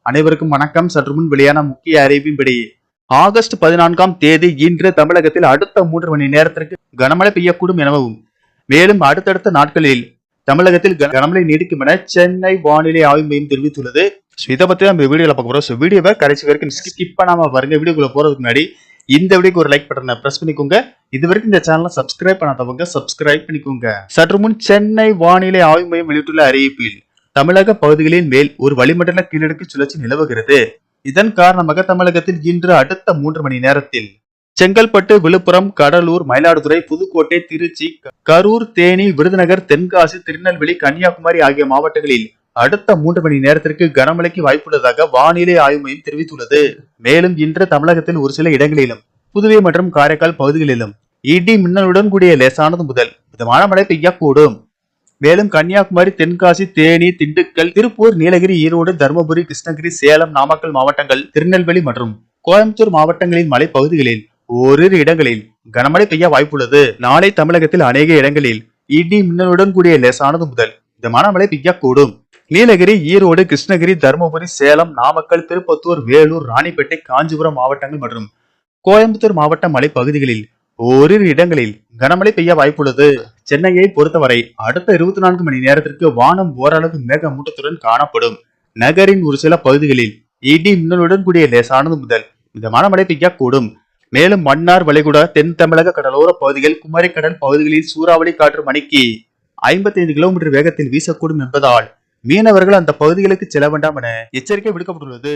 அனைவருக்கும் வணக்கம். சற்று முன் வெளியான முக்கிய அறிவிப்பின்படி ஆகஸ்ட் 14ஆம் தேதி இன்று தமிழகத்தில் அடுத்த 3 மணி நேரத்திற்கு கனமழை பெய்யக்கூடும் எனவும், மேலும் அடுத்தடுத்த நாட்களில் தமிழகத்தில் கனமழை நீடிக்கும் என சென்னை வானிலை ஆய்வு மையம் தெரிவித்துள்ளது. இதை பத்தி நம்ம வீடியோல பார்க்க போறோம். வீடியோவை கடைசி வரைக்கும் ஸ்கிப் பண்ணாம பாருங்க. வீடியோக்குள்ள போறதுக்கு முன்னாடி இந்த வீடியோக்கு ஒரு லைக் பட்டனை பிரஸ் பண்ணிக்கோங்க. இதுவரைக்கும் இந்த சேனலை சப்ஸ்கிரைப் பண்ணாதவங்க சப்ஸ்கிரைப் பண்ணிக்கோங்க. சற்று முன் சென்னை வானிலை ஆய்வு மையம் வெளியிட்டுள்ள அறிவிப்பில் தமிழக பகுதிகளின் மேல் ஒரு வளிமண்டல கீழடுக்கு சுழற்சி நிலவுகிறது. இதன் காரணமாக தமிழகத்தில் இன்று அடுத்த 3 மணி நேரத்தில் செங்கல்பட்டு, விழுப்புரம், கடலூர், மயிலாடுதுறை, புதுக்கோட்டை, திருச்சி, கரூர், தேனி, விருதுநகர், தென்காசி, திருநெல்வேலி, கன்னியாகுமரி ஆகிய மாவட்டங்களில் அடுத்த 3 மணி நேரத்திற்கு கனமழைக்கு வாய்ப்புள்ளதாக வானிலை ஆய்வு மையம் தெரிவித்துள்ளது. மேலும் இன்று தமிழகத்தில் ஒரு சில இடங்களிலும் புதுவை மற்றும் காரைக்கால் பகுதிகளிலும் இடி மின்னலுடன் கூடிய லேசானது முதல் மிதமான மழை பெய்யக்கூடும். மேலும் கன்னியாகுமரி, தென்காசி, தேனி, திண்டுக்கல், திருப்பூர், நீலகிரி, ஈரோடு, தருமபுரி, கிருஷ்ணகிரி, சேலம், நாமக்கல் மாவட்டங்கள், திருநெல்வேலி மற்றும் கோயம்புத்தூர் மாவட்டங்களின் மலைப்பகுதிகளில் ஓரிரு இடங்களில் கனமழை பெய்ய வாய்ப்புள்ளது. நாளை தமிழகத்தில் அநேக இடங்களில் இடி மின்னலுடன் கூடிய லேசானது முதல் மிதமான மழை பெய்யக்கூடும். நீலகிரி, ஈரோடு, கிருஷ்ணகிரி, தருமபுரி, சேலம், நாமக்கல், திருப்பத்தூர், வேலூர், ராணிப்பேட்டை, காஞ்சிபுரம் மாவட்டங்கள் மற்றும் கோயம்புத்தூர் மாவட்ட மலைப்பகுதிகளில் ஓரிரு இடங்களில் கனமழை பெய்ய வாய்ப்புள்ளது. சென்னையை பொறுத்தவரை அடுத்த 24 மணி நேரத்திற்கு வானம் ஓரளவு மேகமூட்டத்துடன் காணப்படும். நகரின் ஒரு சில பகுதிகளில் இடி மின்னலுடன் கூடிய லேசானது முதல் மிதமான மழை பெய்யக்கூடும். மேலும் மன்னார் வளைகுடா, தென் தமிழக கடலோர பகுதிகள், குமரிக்கடல் பகுதிகளில் சூறாவளி காற்று மணிக்கு 55 கிலோமீட்டர் வேகத்தில் வீசக்கூடும் என்பதால் மீனவர்கள் அந்த பகுதிகளுக்கு செல்ல வேண்டாம் என எச்சரிக்கை விடுக்கப்பட்டுள்ளது.